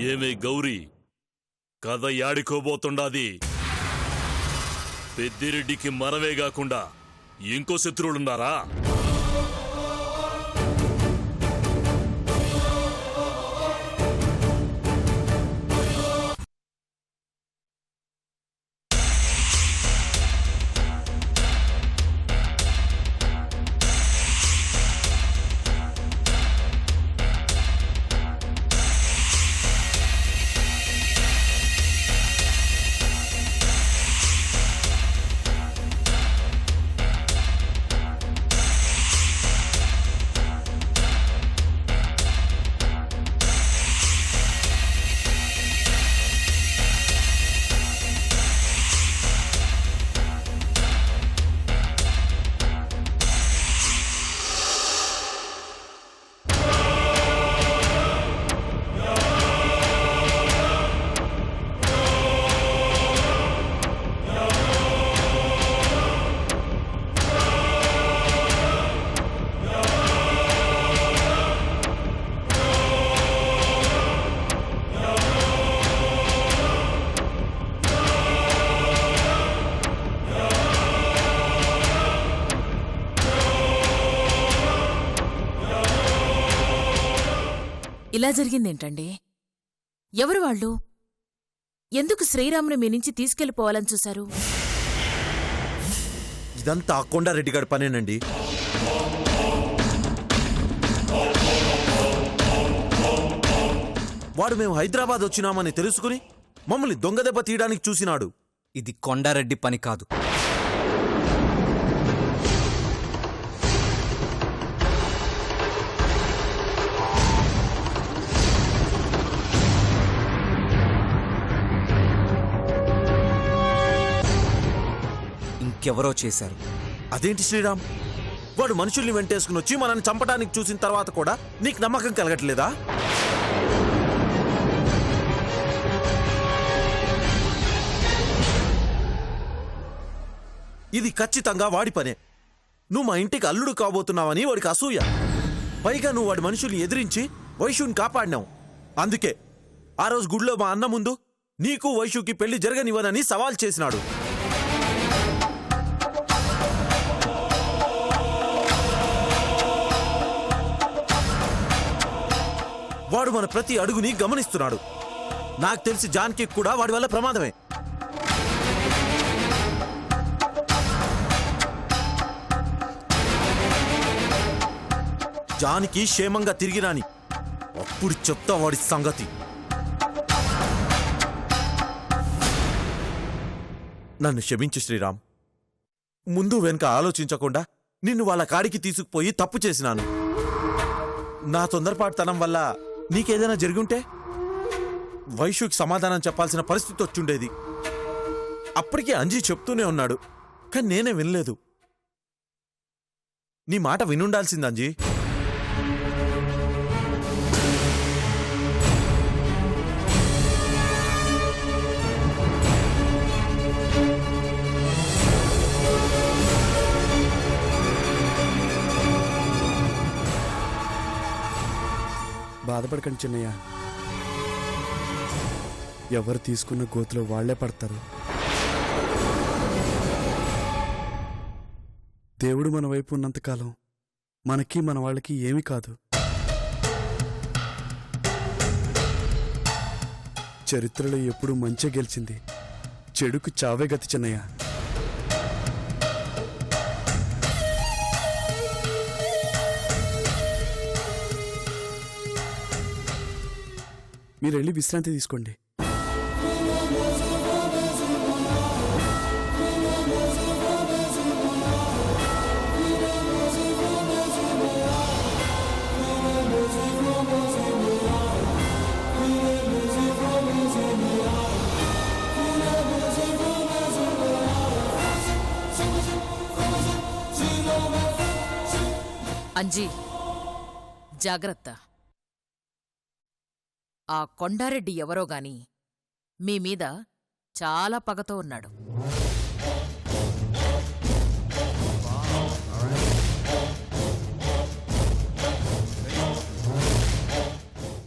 ఏమే గౌరీ, కథ యాడికోబోతుండాది? పెద్దిరెడ్డికి మనవే కాకుండా ఇంకో శత్రువులున్నారా? ఇలా జరిగిందేంటండి? ఎవరు వాళ్ళు? ఎందుకు శ్రీరాముని మీ నుంచి తీసుకెళ్లిపోవాలని చూశారు? ఇదంతా కొండారెడ్డిగాడి పనేనండి. వాడు మేము హైదరాబాద్ వచ్చినామని తెలుసుకుని మమ్మల్ని దొంగదెబ్బ తీయడానికి చూసినాడు. ఇది కొండారెడ్డి పని కాదు. ఇంకెవరో చేశారు. అదేంటి శ్రీరామ్, వాడు మనుషుల్ని వెంటేసుకుని వచ్చి మనల్ని చంపడానికి చూసిన తర్వాత కూడా నీకు నమ్మకం కలగట్లేదా? ఇది ఖచ్చితంగా వాడి పనే. నువ్వు మా ఇంటికి అల్లుడు కాబోతున్నావని వాడికి అసూయ. పైగా నువ్వు వాడి మనుషుల్ని ఎదిరించి వైషుని కాపాడినావు. అందుకే ఆ రోజు గుడిలో మా అన్న ముందు నీకు వైషుకి పెళ్లి జరగనివ్వనని సవాల్ చేసినాడు. వాడు మన ప్రతి అడుగుని గమనిస్తున్నాడు. నాకు తెలిసి జాన్కి కూడా వాడి వల్ల ప్రమాదమే. జానికి క్షేమంగా తిరిగి రాని, అప్పుడు చెప్తా వాడి సంగతి. నన్ను క్షమించు శ్రీరామ్. ముందు వెనుక ఆలోచించకుండా నిన్ను వాళ్ళ కాడికి తీసుకుపోయి తప్పు చేసినాను. నా తొందరపాటుతనం వల్ల నీకేదైనా జరిగుంటే వైషుకి సమాధానం చెప్పాల్సిన పరిస్థితి వచ్చుండేది. అప్పటికే అంజీ చెప్తూనే ఉన్నాడు, కానీ నేనే వినలేదు. నీ మాట వినుండాల్సింది అంజీ. బాధపడకండి చిన్నయ్య, ఎవరు తీసుకున్న గోతులో వాళ్లే పడతారు. దేవుడు మన వైపు ఉన్నంతకాలం మనకి మన వాళ్ళకి ఏమీ కాదు. చరిత్రలో ఎప్పుడు మంచి గెలిచింది, చెడుకు చావే గతి చిన్నయ్య. మీరు వెళ్ళి విశ్రాంతి తీసుకోండి. అంజీ, జాగ్రత్త. ఆ కొండారెడ్డి ఎవరో గాని మీ మీద చాలా పగతో ఉన్నాడు.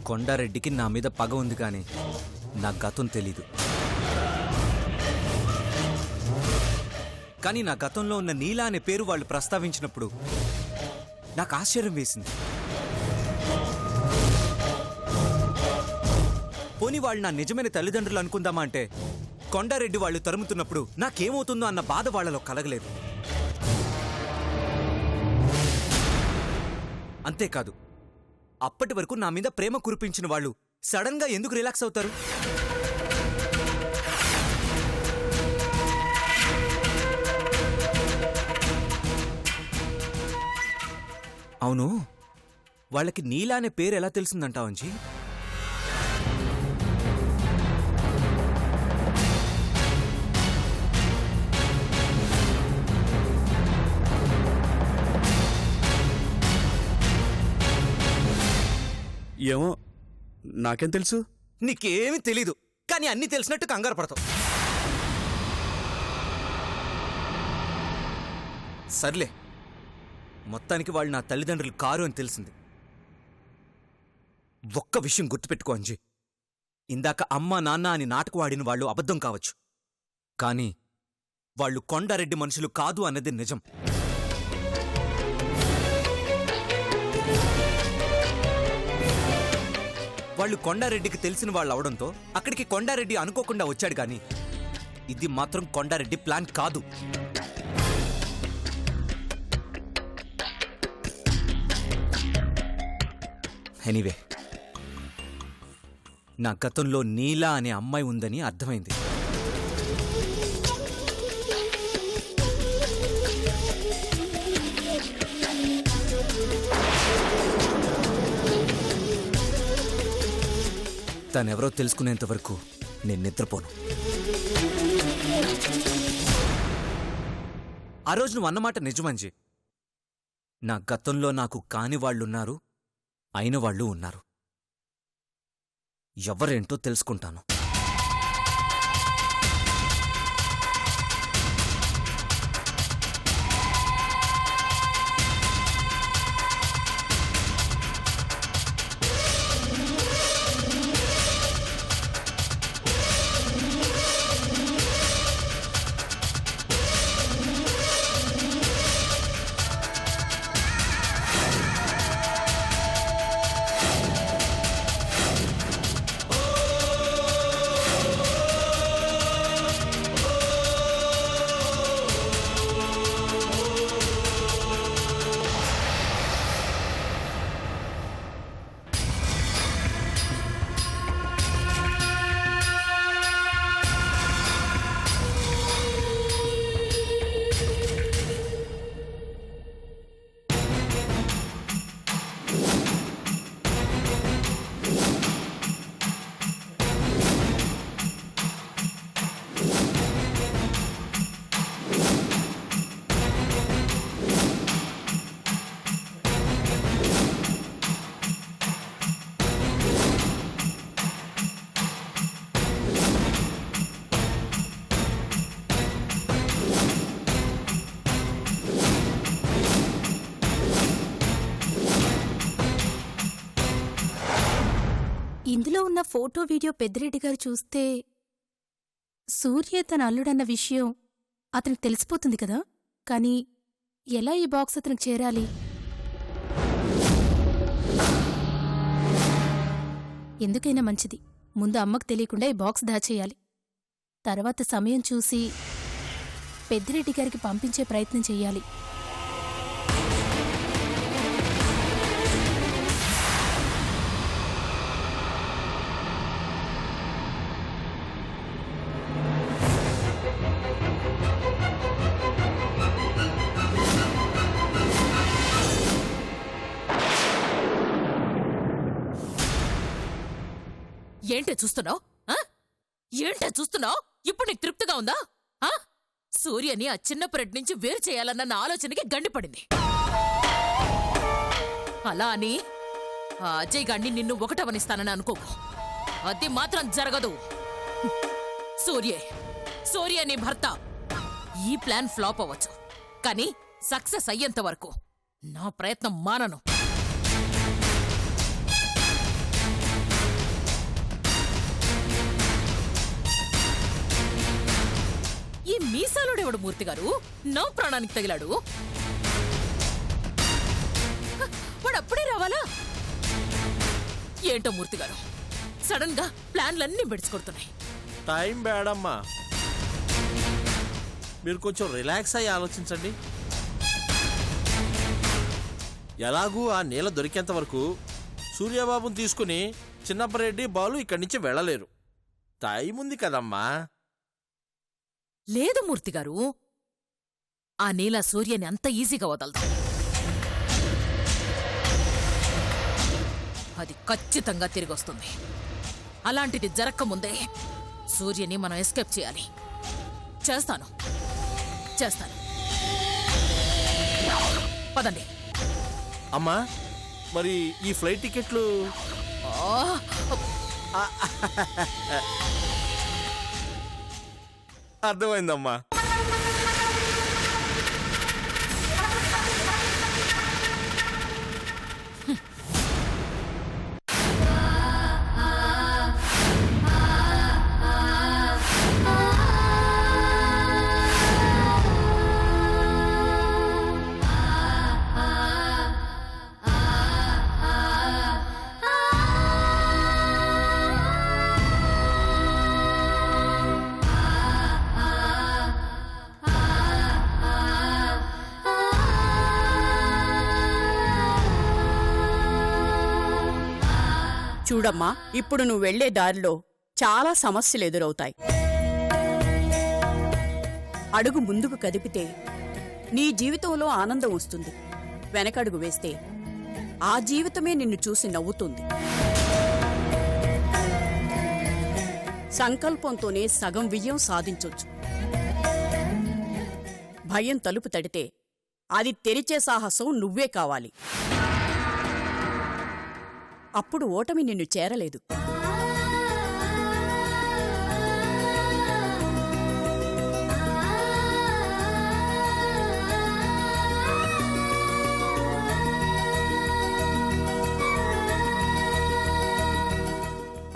కొండారెడ్డికి నా మీద పగ ఉంది కానీ నా గతం తెలీదు. కానీ నా గతంలో ఉన్న నీలా అనే పేరు వాళ్ళు ప్రస్తావించినప్పుడు నాకు ఆశ్చర్యం వేసింది. పోనీ వాళ్ళు నా నిజమైన తల్లిదండ్రులు అనుకుందామా అంటే కొండారెడ్డి వాళ్ళు తరుముతున్నప్పుడు నాకేమవుతుందో అన్న బాధ వాళ్ళలో కలగలేదు. అంతేకాదు, అప్పటి వరకు నా మీద ప్రేమ కురిపించిన వాళ్ళు సడన్ గా ఎందుకు రిలాక్స్ అవుతారు? అవును, వాళ్ళకి నీలా అనే పేరు ఎలా తెలిసిందంటావు అంజీ? ఏమో, నాకేం తెలుసు? నీకేమీ తెలీదు, కానీ అన్నీ తెలిసినట్టు కంగారు పడతావు. సర్లే, మొత్తానికి వాళ్ళు నా తల్లిదండ్రులు కారు అని తెలిసింది. ఒక్క విషయం గుర్తుపెట్టుకో అంజీ, ఇందాక అమ్మ నాన్న అని నాటకు వాడిన వాళ్ళు అబద్ధం కావచ్చు, కానీ వాళ్ళు కొండారెడ్డి మనుషులు కాదు అన్నది నిజం. వాళ్ళు కొండారెడ్డికి తెలిసిన వాళ్ళు అవడంతో అక్కడికి కొండారెడ్డి అనుకోకుండా వచ్చాడు, కానీ ఇది మాత్రం కొండారెడ్డి ప్లాన్ కాదు. ఎనీవే, నా గతంలో నీలా అనే అమ్మాయి ఉందని అర్థమైంది. తనెవరో తెలుసుకునేంత వరకు నేను నిద్రపోను. ఆ రోజు నువ్వు అన్నమాట నిజమంజీ. నా గతంలో నాకు కాని వాళ్ళున్నారు, అయిన వాళ్ళు ఉన్నారు. ఎవరేంటో తెలుసుకుంటాను. ఇందులో ఉన్న ఫోటో వీడియో పెద్దిరెడ్డి గారు చూస్తే సూర్య తన అల్లుడన్న విషయం అతనికి తెలిసిపోతుంది కదా. కానీ ఎలా ఈ బాక్స్ అతనికి చేరాలి? ఎందుకైనా మంచిది, ముందు అమ్మకు తెలియకుండా ఈ బాక్స్ దాచేయాలి. తర్వాత సమయం చూసి పెద్దిరెడ్డి గారికి పంపించే ప్రయత్నం చెయ్యాలి. ఏంటే చూస్తున్నావు? ఏంటే చూస్తున్నావు? ఇప్పుడు నీకు తృప్తిగా ఉందా? సూర్యని ఆ చిన్నప్పటి నుంచి వేరు చేయాలన్న నా ఆలోచనకి గండిపడింది. అలా అని ఆ అజయ్ గాన్ని నిన్ను ఒకటవనిస్తానని అనుకోకు, అది మాత్రం జరగదు. సూర్య నీ భర్త. ఈ ప్లాన్ ఫ్లాప్ అవ్వచ్చు, కానీ సక్సెస్ అయ్యేంత వరకు నా ప్రయత్నం మానను. వాడెవడు మూర్తి గారు నా ప్రాణానికి తగిలాడు? వాడు అప్పుడే రావాలా? ఏంటో మూర్తి గారు సడన్ గా ప్లాన్లన్నీ బెడిచికొడుతున్నాయి. టైం బ్యాడమ్మా, మీరు కొంచెం రిలాక్స్ అయ్యి ఆలోచించండి. ఎలాగూ ఆ నీళ్ళ దొరికేంత వరకు సూర్యబాబుని తీసుకుని చిన్నప్పరెడ్డి బాలు ఇక్కడి నుంచి వెళ్ళలేరు. టైం ఉంది కదమ్మా. లేదు మూర్తి గారు, ఆ నీల సూర్యని అంత ఈజీగా వదలదు. అది ఖచ్చితంగా తిరిగొస్తుంది. అలాంటిది జరక్కముందే సూర్యని మనం ఎస్కేప్ చేయాలి. చేస్తాను. పదండి. అమ్మా, మరి ఈ ఫ్లైట్ టికెట్లు? అర్థమైందమ్మా. చూడమ్మా, ఇప్పుడు నువ్వు వెళ్లే దారిలో చాలా సమస్యలు ఎదురవుతాయి. అడుగు ముందుకు కదిపితే నీ జీవితంలో ఆనందం వస్తుంది. వెనకడుగు వేస్తే ఆ జీవితమే నిన్ను చూసి నవ్వుతుంది. సంకల్పంతోనే సగం విజయం సాధించొచ్చు. భయం తలుపు తడితే అది తెరిచే సాహసం నువ్వే కావాలి. అప్పుడు ఓటమి నిన్ను చేరలేదు.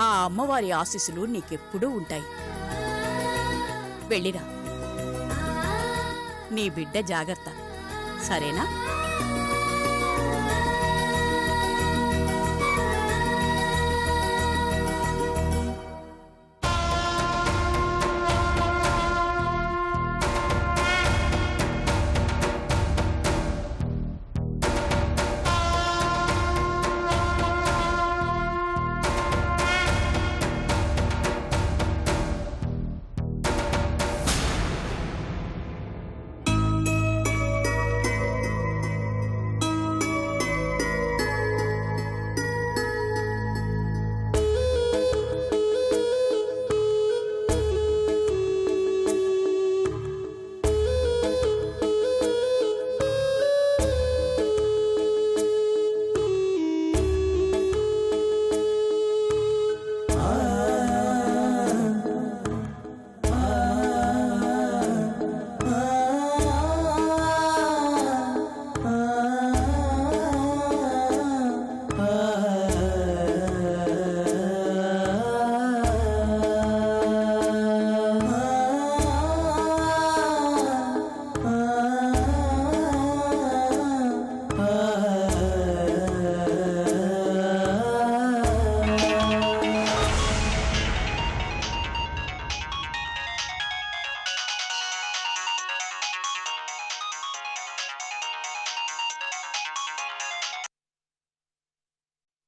ఆ అమ్మవారి ఆశీస్సులు నీకెప్పుడూ ఉంటాయి. వెళ్ళిరా. నీ బిడ్డ జాగ్రత్త, సరేనా?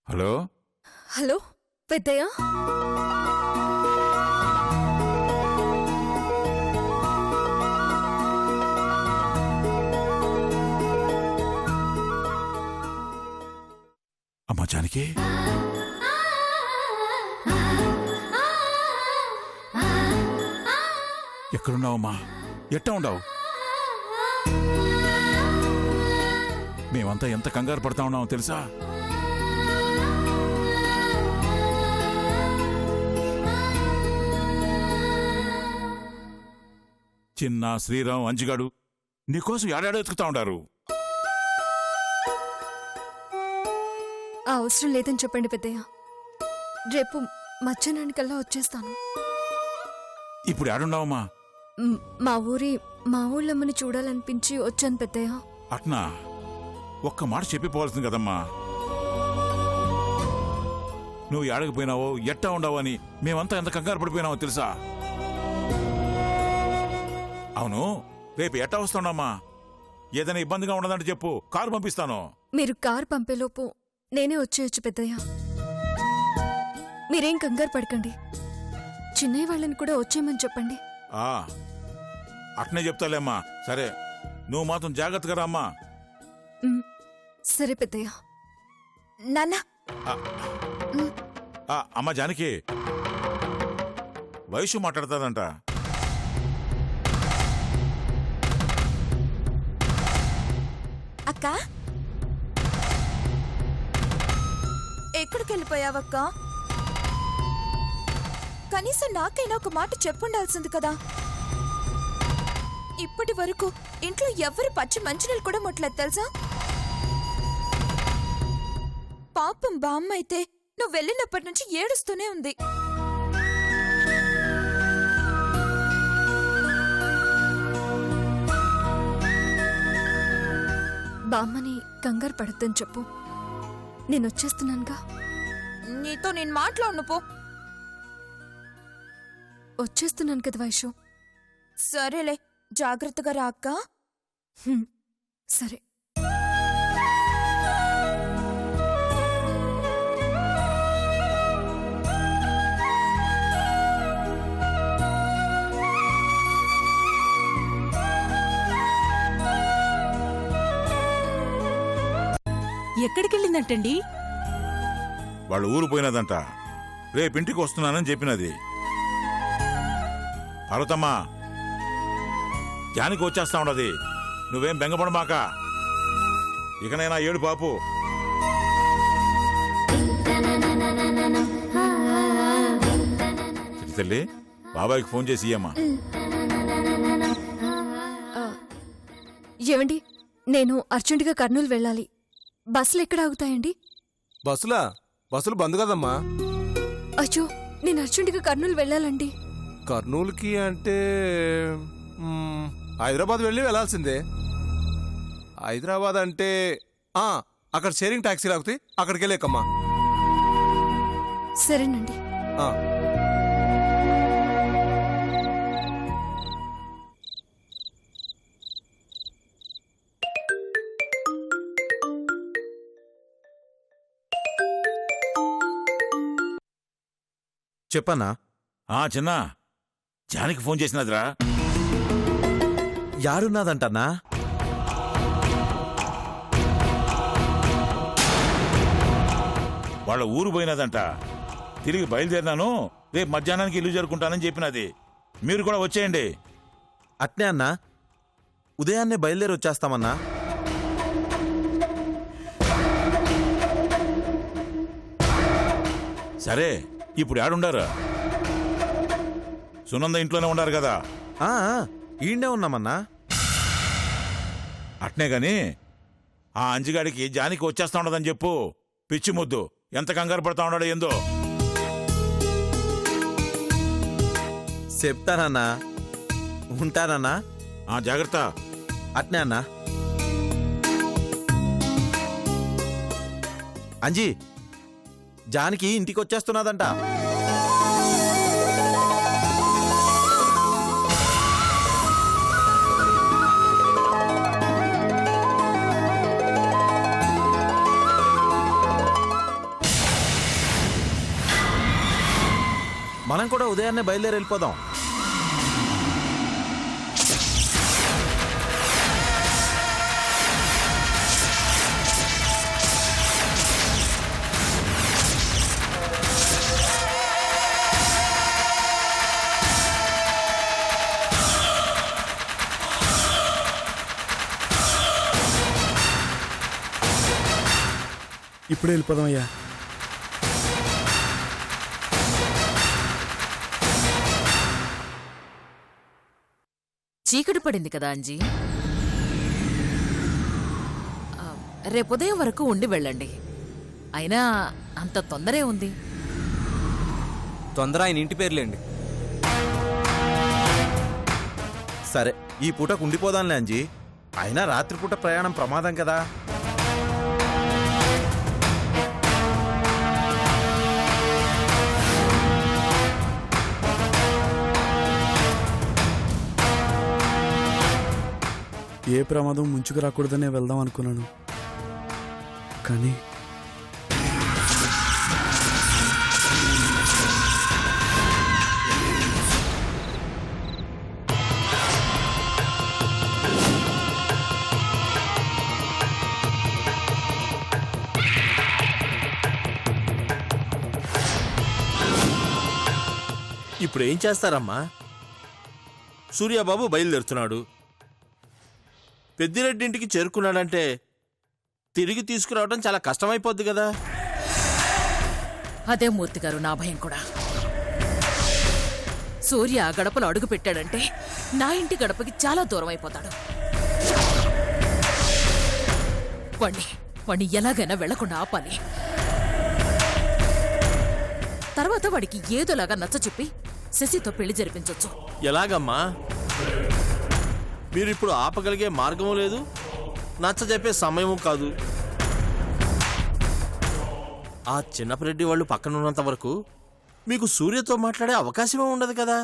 హలో హలో పెద్దయ్య, అమ్మా జానకి, ఎక్కడున్నావమ్మా? ఎట్టా ఉండవు? మేమంతా ఎంత కంగారు పడతా ఉన్నామో తెలుసా? చిన్న శ్రీరామ్, అంజిగాడు నీకోసం ఏడాడో ఎత్తుకుతా ఉండారు. ఆ అవసరం లేదని చెప్పండి పెద్దయ్య. రేపు మధ్యాహ్నానికల్లా వచ్చేస్తాను. ఇప్పుడు ఏడున్నావమ్మా? మా ఊళ్ళమ్మని చూడాలనిపించి వచ్చాను పెద్దయ్య. అట్నా ఒక్క మాట చెప్పిపోవాల్సింది కదమ్మా. నువ్వు ఏడకపోయినావో ఎట్టా ఉండవో అని మేమంతా ఎంత కంగారు పడిపోయినావో తెలుసా? అవును, రేపు ఎట్టా వస్తాడమ్మా? ఏదైనా ఇబ్బందిగా ఉండదంటే చెప్పు, కారు పంపిస్తాను. మీరు కారు పంపేలోపు నేనే వచ్చేయచ్చు పెద్దయ్య. మీరేం కంగారు పడకండి. చిన్నయ్య వాళ్ళని కూడా వచ్చేయమని చెప్పండి. అట్నే చెప్తాలేమ్మా. సరే, నువ్వు మాత్రం జాగ్రత్తగా రామ్మా. సరే పెద్దయ్య. నాన్న, అమ్మ జానకి, వయసు మాట్లాడతాదంట. అక్క, ఎక్కడికి వెళ్ళిపోయావక్క? కనీసం నాకైనా ఒక మాట చెప్పుండాల్సింది కదా. ఇప్పటి వరకు ఇంట్లో ఎవరు పచ్చి మంచినీళ్ళు కూడా ముట్టలేదు తెలుసా? పాపం బామ్మ అయితే నువ్వు వెళ్ళినప్పటి నుంచి ఏడుస్తూనే ఉంది. బామ్మని కంగారు పడద్దని చెప్పు. నేను వచ్చేస్తున్నానుగా. నీతో నేను మాట్లాడను పో. వచ్చేస్తున్నాను కదా వైషు. సరేలే, జాగ్రత్తగా రా అక్క. సరే. ఎక్కడికెళ్ళిందంటండి? వాళ్ళ ఊరు పోయినదంట. రేపింటికి వస్తున్నానని చెప్పినది. పార్వతమ్మా, జానికి వచ్చేస్తా ఉండది. నువ్వేం బెంగపడమాక. ఇకనైనా ఏడు పాపు. తల్లి, బాబాయ్కి ఫోన్ చేసి ఇయ్యమ్మా. ఏమండి, నేను అర్జెంటుగా కర్నూలు వెళ్ళాలి. బస్సులు ఎక్కడ ఆగుతాయండి? బస్సులు బంద్ కదమ్మా. అయ్యో, నేను అర్జెంటుగా కర్నూలు వెళ్ళాలండి. కర్నూలుకి అంటే హైదరాబాద్ వెళ్ళాల్సిందే. హైదరాబాద్ అంటే అక్కడ షేరింగ్ టాక్సీలు ఆగుతాయి, అక్కడికి వెళ్ళేకమ్మా. సరేనండి. చెప్పన్నా? చిన్నా, జానికి ఫోన్ చేసినదిరా. యాడున్నదంటన్నా? వాళ్ళ ఊరు పోయినదంట. తిరిగి బయలుదేరినాను. రేపు మధ్యాహ్నానికి ఇల్లు చేరుకుంటానని చెప్పినది. మీరు కూడా వచ్చేయండి. అట్నే అన్నా, ఉదయాన్నే బయలుదేరి వచ్చేస్తామన్నా. సరే, ఇప్పుడు ఆడుండారు? సునంద ఇంట్లోనే ఉండారు కదా? ఈండే ఉన్నామన్నా. అట్నే గాని ఆ అంజిగాడికి జానికి వచ్చేస్తా ఉండదని చెప్పు. పిచ్చి ముద్దు, ఎంత కంగారు పడతా ఉన్నాడో ఏందో. చెప్తానన్నా. ఉంటానన్నా. జాగ్రత్త. అట్నే అన్నా. అంజీ, జానికి ఇంటికి వచ్చేస్తున్నదంట. మనం కూడా ఉదయాన్నే బయలుదేరి వెళ్ళిపోదాం. ఇప్పుడే వెళ్ళిపోదాం అయ్యా. చీకటి పడింది కదా అంజీ. రేపుదయం వరకు ఉండి వెళ్ళండి. అయినా అంత తొందరే ఉంది. తొందర ఆయన ఇంటి పేర్లేండి. సరే ఈ పూటకు ఉండిపోదాంలే అంజీ. అయినా రాత్రిపూట ప్రయాణం ప్రమాదం కదా. ఏ ప్రమాదం ముంచుకు రాకూడదనే వెళ్దాం అనుకున్నాను, కానీ ఇప్పుడు ఏం చేస్తారమ్మా? సూర్యాబాబు బయలుదేరుతున్నాడు. పెద్దిరెడ్డి ఇంటికి చేరుకున్నాడంటే తిరిగి తీసుకురావడం చాలా కష్టమైపోద్ది కదా. అదే మూర్తి గారు నా భయం కూడా. సూర్య ఆ గడపలో అడుగు పెట్టాడంటే నా ఇంటి గడపకి చాలా దూరం అయిపోతాడు. వాణ్ణి ఎలాగైనా వెళ్లకుండా ఆపాలి. తర్వాత వాడికి ఏదోలాగా నచ్చచెప్పి శశితో పెళ్లి జరిపించొచ్చు. ఎలాగమ్మా? మీరిప్పుడు ఆపగలిగే మార్గము లేదు, నచ్చ చెప్పే సమయము కాదు. ఆ చిన్నపరెడ్డి వాళ్ళు పక్కనున్నంత వరకు మీకు సూర్యతో మాట్లాడే అవకాశమే ఉండదు కదా.